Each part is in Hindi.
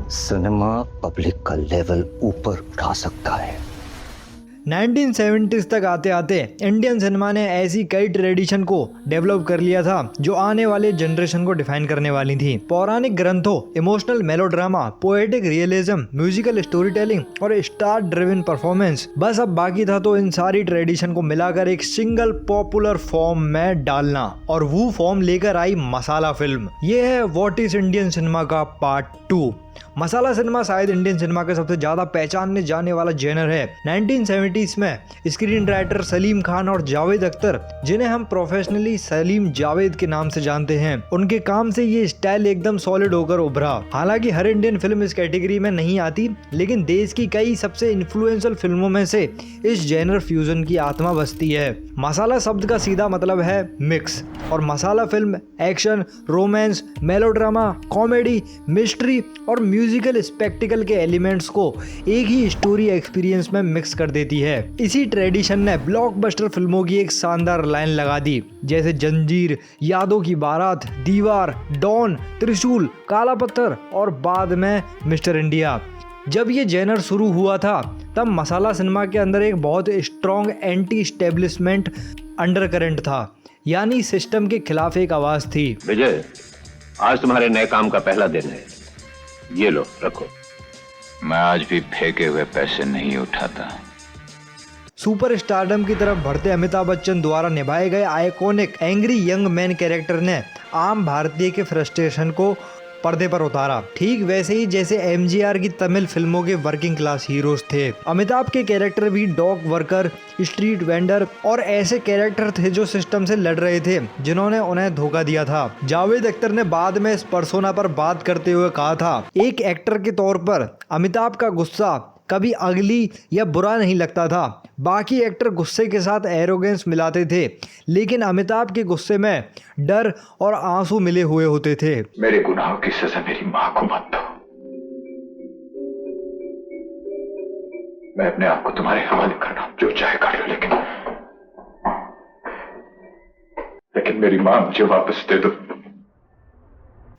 सिनेमा पब्लिक का लेवल ऊपर उठा सकता है। 1970s तक आते आते इंडियन सिनेमा ने ऐसी कई ट्रेडिशन को डेवलप कर लिया था जो आने वाले जनरेशन को डिफाइन करने वाली थी। पौराणिक ग्रंथों, emotional melodrama, poetic realism, musical story telling और स्टार ड्रिवन परफॉर्मेंस, बस अब बाकी था तो इन सारी ट्रेडिशन को मिलाकर एक सिंगल पॉपुलर फॉर्म में डालना, और वो फॉर्म लेकर आई मसाला फिल्म। ये है व्हाट इज इंडियन सिनेमा का पार्ट 2। मसाला सिनेमा शायद इंडियन सिनेमा का सबसे ज्यादा पहचानने जाने वाला जेनर है। 1970s में स्क्रीन राइटर सलीम खान और जावेद अख्तर, जिन्हें हम प्रोफेशनली सलीम जावेद के नाम से जानते हैं, उनके काम से ये स्टाइल एकदम सॉलिड होकर उभरा। हालांकि हर इंडियन फिल्म इस कैटेगरी में नहीं आती, लेकिन देश की कई सबसे इन्फ्लुएंशियल फिल्मों में से इस जेनर फ्यूजन की आत्मा बसती है। मसाला शब्द का सीधा मतलब है मिक्स, और masala film action, romance, melodrama, comedy, mystery और म्यूजिकल स्पेक्टिकल के एलिमेंट्स को एक ही स्टोरी एक्सपीरियंस में मिक्स कर देती है। इसी ट्रेडिशन ने ब्लॉकबस्टर फिल्मों की एक शानदार लाइन लगा दी, जैसे जंजीर, यादों की बारात, दीवार, डॉन, त्रिशूल, काला पत्थर और बाद में मिस्टर इंडिया। जब ये जेनर शुरू हुआ था तब मसाला सिनेमा के अंदर एक बहुत स्ट्रॉन्ग एंटी एस्टेब्लिशमेंट अंडरकरेंट था, यानी सिस्टम के खिलाफ एक आवाज थी। विजय, आज तुम्हारे नए काम का पहला दिन है, ये लो रखो। मैं आज भी फेंके हुए पैसे नहीं उठाता। सुपर स्टारडम की तरफ बढ़ते अमिताभ बच्चन द्वारा निभाए गए iconic angry young man character ने आम भारतीय के फ्रस्ट्रेशन को पर्दे पर उतारा, ठीक वैसे ही जैसे एमजीआर की तमिल फिल्मों के वर्किंग क्लास हीरोज थे। अमिताभ के कैरेक्टर भी डॉग वर्कर, स्ट्रीट वेंडर और ऐसे कैरेक्टर थे जो सिस्टम से लड़ रहे थे, जिन्होंने उन्हें धोखा दिया था। जावेद अख्तर ने बाद में इस पर्सोना पर बात करते हुए कहा था, एक एक्टर के तौर पर अमिताभ का गुस्सा कभी अगली या बुरा नहीं लगता था। बाकी एक्टर गुस्से के साथ एरोगेंस मिलाते थे, लेकिन अमिताभ के गुस्से में डर और आंसू मिले हुए होते थे। मेरे गुनाहों की सजा मेरी मां को मत दो। मैं अपने आप को तुम्हारे हवाले करना जो चाहे कर लो, लेकिन मेरी मां मुझे वापस दे दो।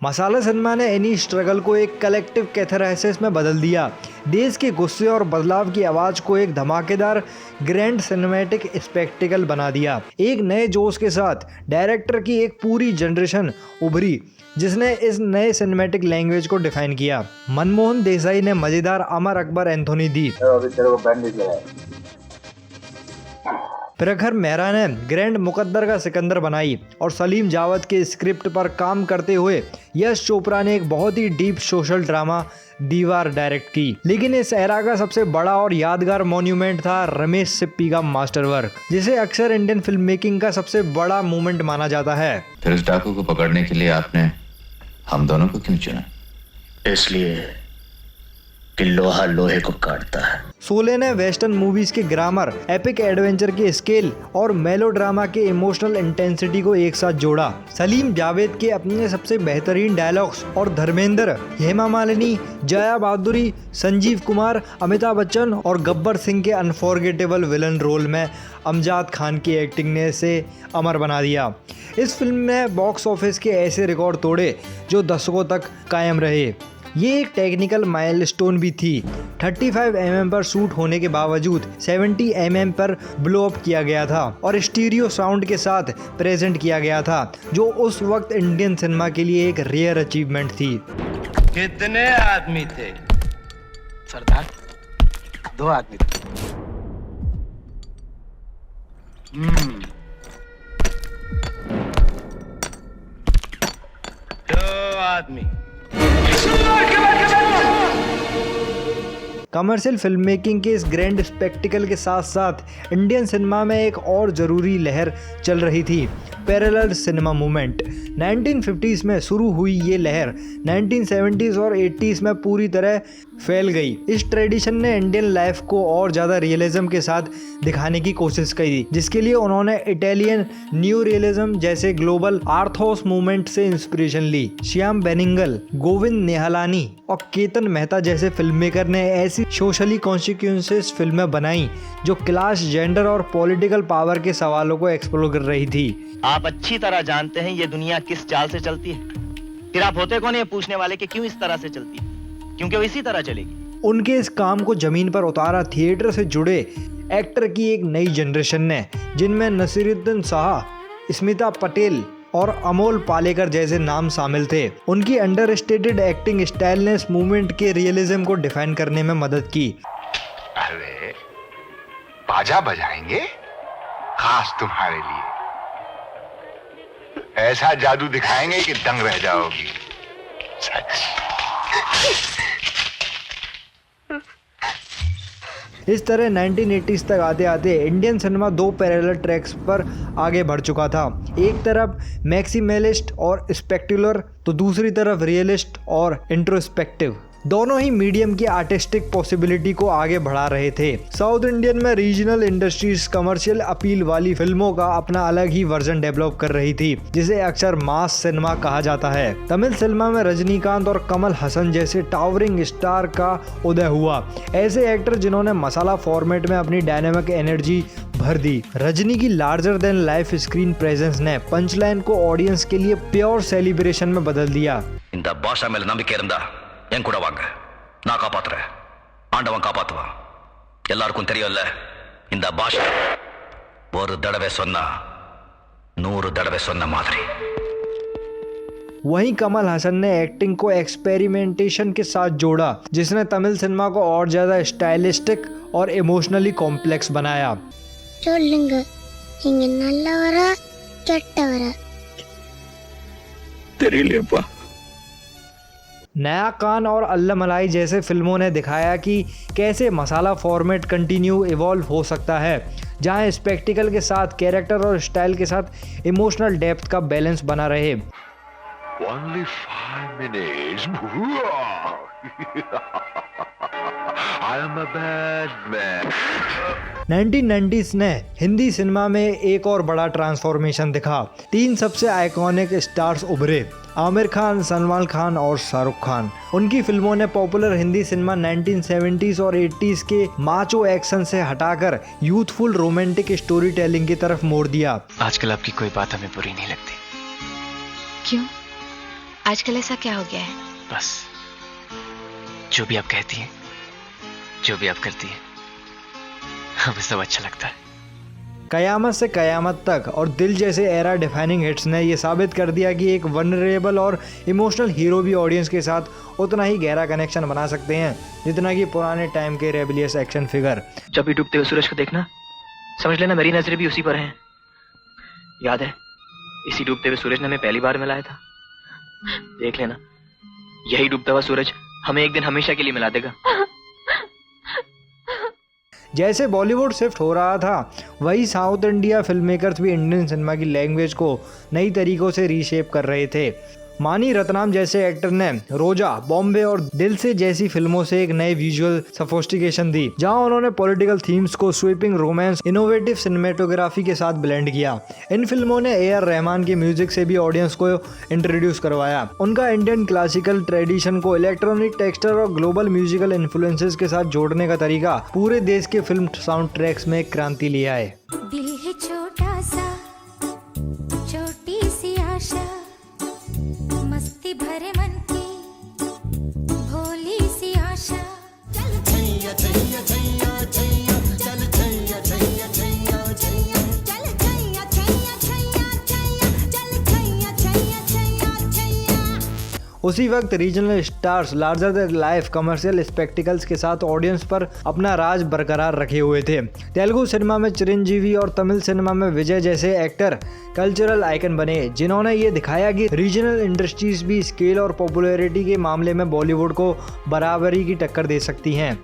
मसाला सिनेमा ने इन्हीं स्ट्रगल को एक कलेक्टिव कैथारसिस में बदल दिया। देश के गुस्से और बदलाव की आवाज को एक धमाकेदार ग्रैंड सिनेमैटिक स्पेक्टिकल बना दिया। एक नए जोश के साथ डायरेक्टर की एक पूरी जनरेशन उभरी, जिसने इस नए सिनेमैटिक लैंग्वेज को डिफाइन किया। मनमोहन देसाई ने मजेदार अमर अकबर एंथोनी दी, प्रखर मेहरा ने ग्रैंड मुकद्दर का सिकंदर बनाई, और सलीम जावेद के स्क्रिप्ट पर काम करते हुए यश चोपड़ा ने एक बहुत ही डीप सोशल ड्रामा दीवार डायरेक्ट की। लेकिन इस एरा का सबसे बड़ा और यादगार मॉन्यूमेंट था रमेश सिप्पी का मास्टर वर्क, जिसे अक्सर इंडियन फिल्म मेकिंग का सबसे बड़ा मूवमेंट माना जाता है। फिर इस डाकू को पकड़ने के लिए आपने हम दोनों को क्यों चुना? इसलिए कि लोहा लोहे को काटता है। शोले ने वेस्टर्न मूवीज के ग्रामर, एपिक एडवेंचर के स्केल और मेलोड्रामा के इमोशनल इंटेंसिटी को एक साथ जोड़ा। सलीम जावेद के अपने सबसे बेहतरीन डायलॉग्स और धर्मेंद्र, हेमा मालिनी, जया बहादुरी, संजीव कुमार, अमिताभ बच्चन और गब्बर सिंह के अनफॉरगेटेबल विलन रोल में अमजद खान की एक्टिंग ने इसे अमर बना दिया। इस फिल्म ने बॉक्स ऑफिस के ऐसे रिकॉर्ड तोड़े जो दशकों तक कायम रहे। ये एक टेक्निकल माइलस्टोन भी थी। 35 mm पर शूट होने के बावजूद 70 mm पर ब्लो अप किया गया था और स्टीरियो साउंड के साथ प्रेजेंट किया गया था, जो उस वक्त इंडियन सिनेमा के लिए एक रेयर अचीवमेंट थी। कितने आदमी थे सरदार? 2 आदमी थे। 2 आदमी। कमर्शियल फिल्म मेकिंग के इस ग्रैंड स्पेक्टिकल के साथ साथ इंडियन सिनेमा में एक और ज़रूरी लहर चल रही थी, पैरेलल सिनेमा मूवमेंट। 1950s में शुरू हुई ये लहर 1970s और 80s में पूरी तरह फैल गई। इस ट्रेडिशन ने इंडियन लाइफ को और ज़्यादा रियलिज्म के साथ दिखाने की कोशिश की, जिसके लिए उन्होंने इटालियन न्यू रियलिज्म जैसे ग्लोबल आर्थोस मूवमेंट से इंस्पिरेशन ली। श्याम बेनिगल, गोविंद निहलानी और केतन मेहता जैसे फिल्म मेकर ने ऐसी सोशली कॉन्सिक्वेंसेस फिल्में बनाई जो क्लास, जेंडर और पॉलिटिकल पावर के सवालों को एक्सप्लोर कर रही थी। आप अच्छी तरह जानते हैं ये दुनिया किस चाल से चलती है, फिर आप होते कौन ये पूछने वाले कि क्यों इस तरह से चलती है। क्योंकि वो इसी तरह चलेगी। उनके इस काम को जमीन पर उतारा थिएटर से जुड़े एक्टर की एक नई जनरेशन ने, जिनमें नसीरुद्दीन शाह, स्मिता पटेल और अमोल पालेकर जैसे नाम शामिल थे। उनकी अंडरस्टेटेड एक्टिंग स्टाइल ने इस मूवमेंट के रियलिज्म को डिफाइन करने में मदद की। अरे बाजा बजाएंगे खास तुम्हारे लिए, ऐसा जादू दिखाएंगे कि दंग रह जाओगी। इस तरह 1980s तक आते आते इंडियन सिनेमा दो पैरेलल ट्रैक्स पर आगे बढ़ चुका था। एक तरफ मैक्सिमलिस्ट और स्पेक्टुलर, तो दूसरी तरफ रियलिस्ट और इंट्रोस्पेक्टिव। दोनों ही मीडियम की आर्टिस्टिक पॉसिबिलिटी को आगे बढ़ा रहे थे। साउथ इंडियन में रीजनल इंडस्ट्रीज कमर्शियल अपील वाली फिल्मों का अपना अलग ही वर्जन डेवलप कर रही थी, जिसे अक्सर मास सिनेमा कहा जाता है। तमिल सिनेमा में रजनीकांत और कमल हसन जैसे टावरिंग स्टार का उदय हुआ, ऐसे एक्टर जिन्होंने मसाला फॉर्मेट में अपनी डायनेमिक एनर्जी भर दी। रजनी की larger than life screen presence ने पंचलाइन को ऑडियंस के लिए प्योर सेलिब्रेशन में बदल दिया। இந்த பாஷா மேல நம்பிக்கை இருந்தா என் கூட வாங்க, நான் காப்பாத்துறேன், ஆண்டவன் காப்பாத்துவான், எல்லாருக்கும் தெரியும்ல இந்த பாஷா ஒரு தடவை சொன்னா 100 தடவை சொன்ன மாதிரி। वहीं कमल हसन ने एक्टिंग को एक्सपेरिमेंटेशन के साथ जोड़ा, जिसने तमिल सिनेमा को और ज्यादा स्टाइलिस्टिक और इमोशनली कॉम्प्लेक्स बनाया। சொல்லுங்க, நீங்க நல்லவரா கெட்டவரா? தெரியலையப்பா। नया कान और अल्ला मलाई जैसे फिल्मों ने दिखाया कि कैसे मसाला फॉर्मेट कंटिन्यू इवॉल्व हो सकता है, जहां स्पेक्टिकल के साथ कैरेक्टर और स्टाइल के साथ इमोशनल डेप्थ का बैलेंस बना रहे। Only 5 minutes. I am a bad man. 1990s ने हिंदी सिनेमा में एक और बड़ा ट्रांसफॉर्मेशन दिखा। 3 सबसे आइकॉनिक स्टार्स उभरे, आमिर खान, सलमान खान और शाहरुख खान। उनकी फिल्मों ने पॉपुलर हिंदी सिनेमा 1970s और 80s के माचो एक्शन से हटाकर यूथफुल रोमांटिक स्टोरी टेलिंग की तरफ मोड़ दिया। आजकल आपकी कोई बात हमें बुरी नहीं लगती। क्यों? आजकल ऐसा क्या हो गया है? बस जो भी आप कहती हैं, जो भी आप करती हैं, हमें सब अच्छा लगता है। कयामत से कयामत तक और दिल जैसे एरा डिफाइनिंग हिट्स ने यह साबित कर दिया कि एक वनरेबल और इमोशनल हीरो भी ऑडियंस के साथ उतना ही गहरा कनेक्शन बना सकते हैं जितना कि पुराने टाइम के रेबलियस एक्शन फिगर। जब भी डूबते हुए सूरज को देखना, समझ लेना मेरी नजरें भी उसी पर हैं। याद है, इसी डूबते हुए सूरज ने हमें पहली बार मिलाया था। देख लेना, यही डूबता हुआ सूरज हमें एक दिन हमेशा के लिए मिला देगा। जैसे बॉलीवुड शिफ्ट हो रहा था, वही साउथ इंडिया फिल्म मेकर्स भी इंडियन सिनेमा की लैंग्वेज को नई तरीकों से रीशेप कर रहे थे। मानी रत्नाम जैसे एक्टर ने रोजा, बॉम्बे और दिल से जैसी फिल्मों से एक नए विजुअल सोफिस्टिकेशन दी, जहां उन्होंने पॉलिटिकल थीम्स को स्वीपिंग रोमांस, इनोवेटिव सिनेमेटोग्राफी के साथ ब्लेंड किया। इन फिल्मों ने ए आर रहमान के म्यूजिक से भी ऑडियंस को इंट्रोड्यूस करवाया। उनका इंडियन क्लासिकल ट्रेडिशन को इलेक्ट्रॉनिक टेक्सचर और ग्लोबल म्यूजिकल इन्फ्लुएंसेस के साथ जोड़ने का तरीका पूरे देश के फिल्म साउंड ट्रैक्स में क्रांति ले आए। दिल है छोटा सा, छोटी सी आशा, मस्ती भरे मन की भोली सी आशा। चल छैया छैया छैया छैया, चल छैया छैया छैया छैया, चल छैया छैया छैया छैया, चल छैया छैया छैया छैया। उसी वक्त regional stars larger than life commercial spectacles के साथ ऑडियंस पर अपना राज बरकरार रखे हुए थे। तेलुगु सिनेमा में चिरंजीवी और तमिल सिनेमा में विजय जैसे एक्टर कल्चरल आइकन बने, जिन्होंने ये दिखाया कि रीजनल इंडस्ट्रीज भी स्केल और पॉपुलैरिटी के मामले में बॉलीवुड को बराबरी की टक्कर दे सकती हैं।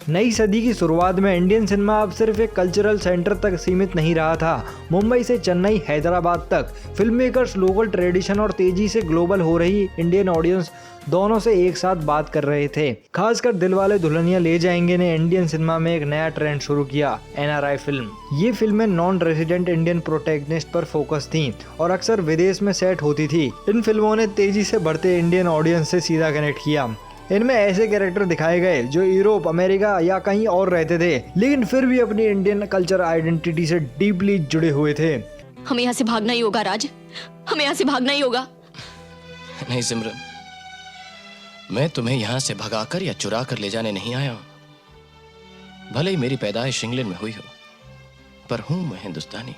नई सदी की शुरुआत में इंडियन सिनेमा अब सिर्फ एक कल्चरल सेंटर तक सीमित नहीं रहा था। मुंबई से चेन्नई, हैदराबाद तक फिल्म मेकर्स लोकल ट्रेडिशन और तेजी से ग्लोबल हो रही इंडियन ऑडियंस दोनों से एक साथ बात कर रहे थे। खासकर दिलवाले दुल्हनिया ले जाएंगे ने इंडियन सिनेमा में एक नया ट्रेंड शुरू किया, NRI फिल्म। ये फिल्में नॉन रेजिडेंट इंडियन प्रोटैगनिस्ट पर फोकस थीं और अक्सर विदेश में सेट होती थी। इन फिल्मों ने तेजी से बढ़ते इंडियन ऑडियंस से सीधा कनेक्ट किया। इनमें ऐसे कैरेक्टर दिखाए गए जो यूरोप, अमेरिका या कहीं और रहते थे, लेकिन फिर भी अपनी इंडियन कल्चर आइडेंटिटी से डीपली जुड़े हुए थे। हमें यहाँ से भागना ही होगा राज, हमें यहाँ से भागना ही होगा। नहीं सिमरन, मैं तुम्हें यहाँ से भगाकर या चुरा कर ले जाने नहीं आया हूं। भले ही मेरी पैदाइश इंग्लैंड में हुई हो, पर हूं मैं हिंदुस्तानी।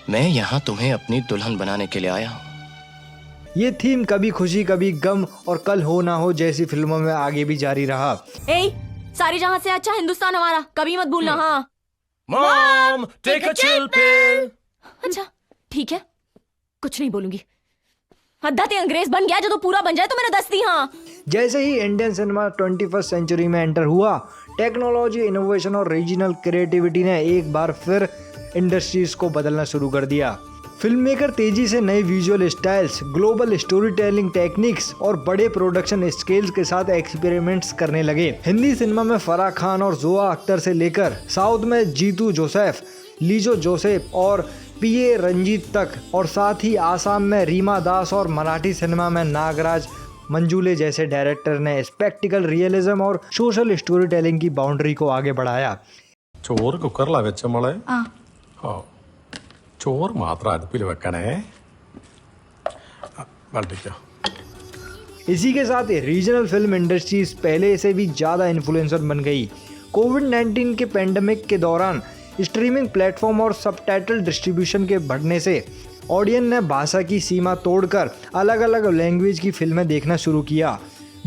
मैं यहाँ तुम्हें अपनी दुल्हन बनाने के लिए आया हूं। ये थीम कभी खुशी कभी गम और कल हो ना हो जैसी फिल्मों में आगे भी जारी रहा। सारी जहां से अच्छा हिंदुस्तान हमारा, कभी मत भूलना। हाँ Mom, take a chill pill. अच्छा ठीक है, कुछ नहीं बोलूंगी। हद्दा ते अंग्रेज बन गया, जो तो पूरा बन जाए तो मैंने 10 दी। हाँ जैसे ही इंडियन सिनेमा 21st सेंचुरी में एंटर हुआ, टेक्नोलॉजी, इनोवेशन और रीजनल क्रिएटिविटी ने एक बार फिर इंडस्ट्रीज को बदलना शुरू कर दिया। फिल्म मेकर तेजी से नए visual styles, global story telling techniques और बड़े प्रोडक्शन स्केल्स के साथ एक्सपेरिमेंट्स करने लगे। हिंदी सिनेमा में फराह खान और जोआ अख्तर से लेकर साउथ में जीतू जोसेफ, लीजो जोसेफ और पीए रंजीत तक, और साथ ही आसाम में रीमा दास और मराठी सिनेमा में नागराज मंजूले जैसे डायरेक्टर ने स्पेक्टिकल रियलिज्म और सोशल स्टोरी टेलिंग की बाउंड्री को आगे बढ़ाया। ചോറ് കുക്കറിലാ വെച്ച മോളെ? ഓ, ചോറ് മാത്രം അടുപ്പിൽ വെക്കണേ. വണ്ടിക്കോ. इसी के साथ रीजनल फिल्म इंडस्ट्रीज पहले से भी ज़्यादा इन्फ्लुएंसर बन गई। कोविड-19 के पेंडेमिक के दौरान स्ट्रीमिंग प्लेटफॉर्म और सबटाइटल डिस्ट्रीब्यूशन के बढ़ने से ऑडियंस ने भाषा की सीमा तोड़कर अलग अलग लैंग्वेज की फिल्में देखना शुरू किया।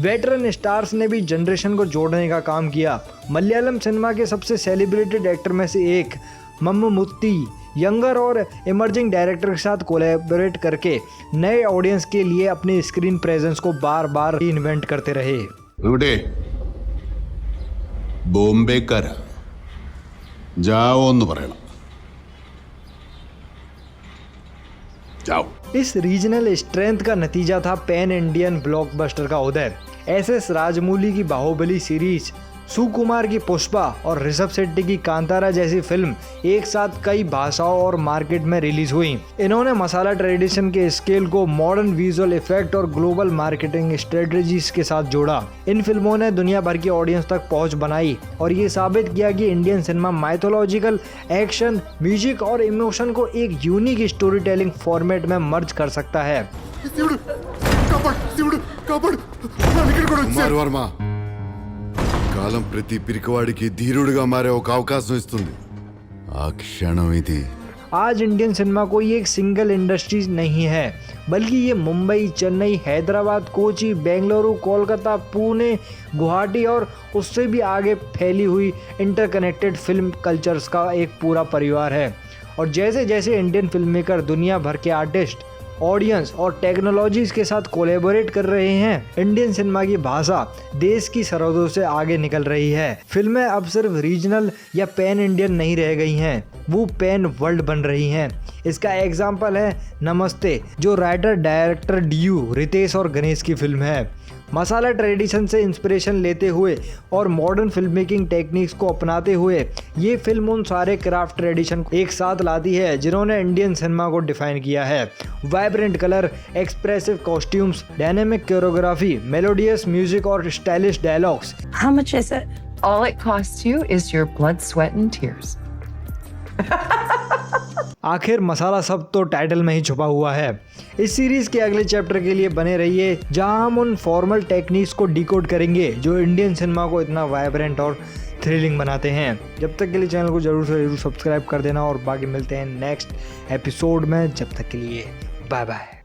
वेटरन स्टार्स ने भी जनरेशन को जोड़ने का काम किया। मलयालम सिनेमा के सबसे सेलिब्रेटेड एक्टर में से एक मम्मूटी यंगर और इमर्जिंग डायरेक्टर के साथ कोलैबोरेट करके नए ऑडियंस के लिए अपनी स्क्रीन प्रेजेंस को बार बार रीइन्वेंट करते रहे। ബോംബെക്കാര ജാവോന്ന് പറയണം. जाओ। इस रीजनल स्ट्रेंथ का नतीजा था पैन इंडियन ब्लॉकबस्टर का उदय। एसएस राजमौली की बाहुबली सीरीज, सुकुमार की पुष्पा और ऋषभ शेट्टी की कांतारा जैसी फिल्म एक साथ कई भाषाओं और मार्केट में रिलीज हुई। इन्होंने मसाला ट्रेडिशन के स्केल को मॉडर्न विजुअल इफेक्ट और ग्लोबल मार्केटिंग स्ट्रेटजीज के साथ जोड़ा। इन फिल्मों ने दुनिया भर की ऑडियंस तक पहुंच बनाई और ये साबित किया कि Indian cinema mythological, action, music और इमोशन को एक यूनिक स्टोरी टेलिंग फॉर्मेट में मर्ज कर सकता है। కాలం ప్రతి పిరికివాడికి ధీరుడిగా మారే ఒక అవకాశం ఇస్తుంది. ఆ క్షణం ఇది. आज इंडियन सिनेमा कोई एक सिंगल इंडस्ट्रीज नहीं है, बल्कि ये मुंबई, चेन्नई, हैदराबाद, कोची, बेंगलुरु, कोलकाता, पुणे, गुवाहाटी और उससे भी आगे फैली हुई इंटरकनेक्टेड फिल्म कल्चर्स का एक पूरा परिवार है। और जैसे जैसे इंडियन फिल्म मेकर दुनिया भर के आर्टिस्ट, ऑडियंस और टेक्नोलॉजीज के साथ कोलैबोरेट कर रहे हैं, इंडियन सिनेमा की भाषा देश की सरहदों से आगे निकल रही है। फिल्में अब सिर्फ रीजनल या पैन इंडियन नहीं रह गई हैं, वो पैन वर्ल्ड बन रही हैं। इसका एग्जाम्पल है नमस्ते, जो राइटर डायरेक्टर डीयू, रितेश और गणेश की फिल्म है। मसाला ट्रेडिशन से इंस्पिरेशन लेते हुए और मॉडर्न फिल्म मेकिंग टेक्निक्स को अपनाते हुए ये फिल्म उन सारे क्राफ्ट ट्रेडिशन को एक साथ लाती है जिन्होंने इंडियन सिनेमा को डिफाइन किया है। Vibrant colour, expressive costumes, dynamic choreography, melodious music और stylish dialogues. How much is it? All it costs you is your blood, sweat and tears. आखिर मसाला सब तो टाइटल में ही छुपा हुआ है। इस सीरीज के अगले चैप्टर के लिए बने रहिए, जहां हम उन फॉर्मल टेक्निक्स को डिकोड करेंगे जो इंडियन सिनेमा को इतना वाइब्रेंट और थ्रिलिंग बनाते हैं। जब तक के लिए चैनल को जरूर से जरूर सब्सक्राइब कर देना और बाकी मिलते हैं नेक्स्ट एपिसोड में। जब तक के लिए बाय बाय।